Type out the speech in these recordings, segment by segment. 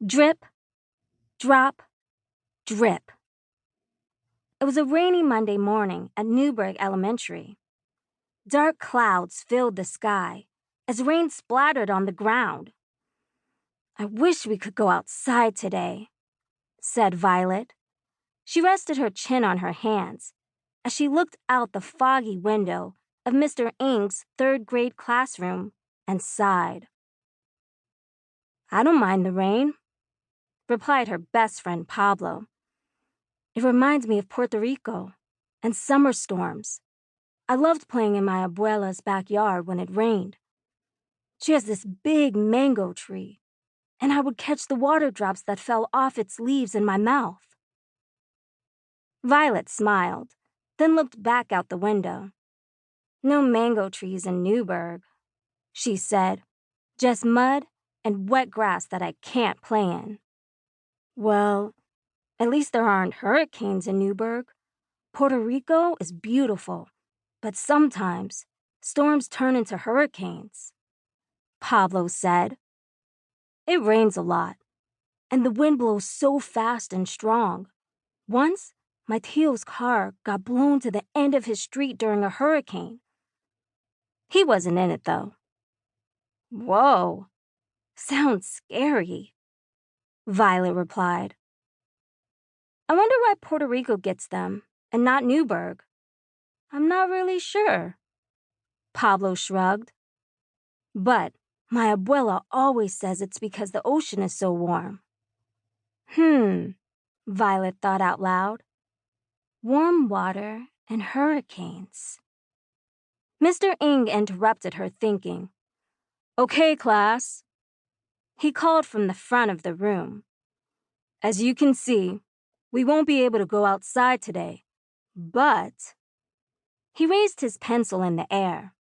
Drip, drop, drip. It was a rainy Monday morning at Newburgh Elementary. Dark clouds filled the sky as rain splattered on the ground. "I wish we could go outside today," said Violet. She rested her chin on her hands as she looked out the foggy window of Mr. Ing's third-grade classroom and sighed. "I don't mind the rain," replied her best friend Pablo. "It reminds me of Puerto Rico and summer storms. I loved playing in my abuela's backyard when it rained. She has this big mango tree, and I would catch the water drops that fell off its leaves in my mouth." Violet smiled, then looked back out the window. "No mango trees in Newburgh," she said. "Just mud and wet grass that I can't play in." "Well, at least there aren't hurricanes in Newburgh. Puerto Rico is beautiful, but sometimes storms turn into hurricanes," Pablo said. "It rains a lot, and the wind blows so fast and strong. Once, my Tio's car got blown to the end of his street during a hurricane. He wasn't in it, though." "Whoa, sounds scary," Violet replied. "I wonder why Puerto Rico gets them and not Newburgh. I'm not really sure." Pablo shrugged. "But my abuela always says it's because the ocean is so warm." Violet thought out loud. Warm water and hurricanes. Mr. Ing interrupted her thinking. "Okay, class," he called from the front of the room. "As you can see, we won't be able to go outside today, but..." He raised his pencil in the air.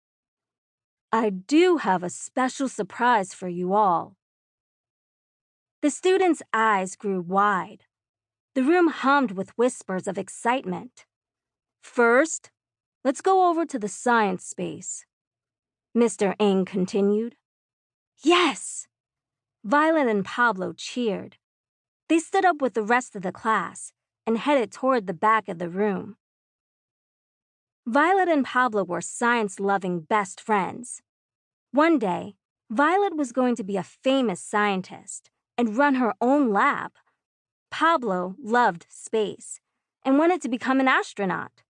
"I do have a special surprise for you all." The students' eyes grew wide. The room hummed with whispers of excitement. "First, let's go over to the science space," Mr. Ing continued. "Yes!" Violet and Pablo cheered. They stood up with the rest of the class and headed toward the back of the room. Violet and Pablo were science-loving best friends. One day, Violet was going to be a famous scientist and run her own lab. Pablo loved space and wanted to become an astronaut.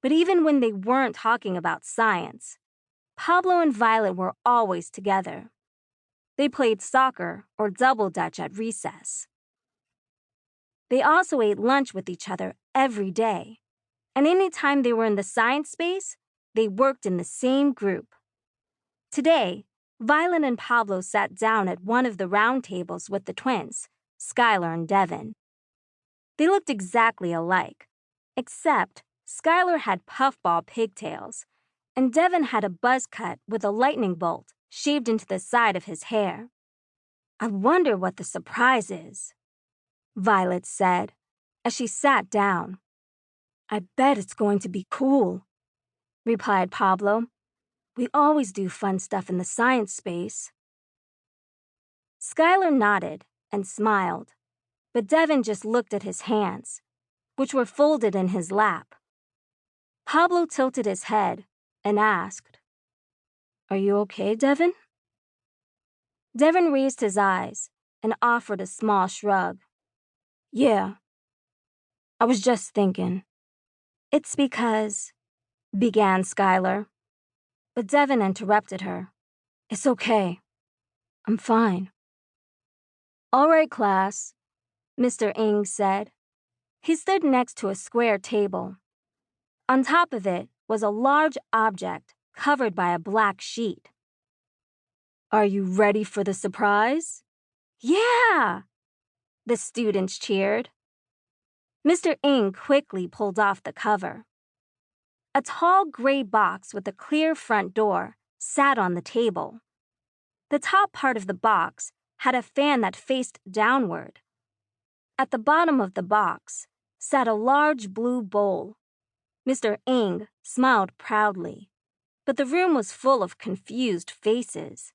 But even when they weren't talking about science, Pablo and Violet were always together. They played soccer or double dutch at recess. They also ate lunch with each other every day, and anytime they were in the science space, they worked in the same group. Today, Violet and Pablo sat down at one of the round tables with the twins, Skylar and Devin. They looked exactly alike, except Skylar had puffball pigtails, and Devin had a buzz cut with a lightning bolt shaved into the side of his hair. "I wonder what the surprise is," Violet said as she sat down. "I bet it's going to be cool," replied Pablo. "We always do fun stuff in the science space." Skylar nodded and smiled, but Devin just looked at his hands, which were folded in his lap. Pablo tilted his head and asked, "Are you okay, Devin?" Devin raised his eyes and offered a small shrug. "Yeah. I was just thinking." "It's because..." began Skylar. But Devin interrupted her. "It's okay. I'm fine." "All right, class," Mr. Ing said. He stood next to a square table. On top of it was a large object covered by a black sheet. "Are you ready for the surprise?" "Yeah!" the students cheered. Mr. Ing quickly pulled off the cover. A tall gray box with a clear front door sat on the table. The top part of the box had a fan that faced downward. At the bottom of the box sat a large blue bowl. Mr. Ing smiled proudly, but the room was full of confused faces.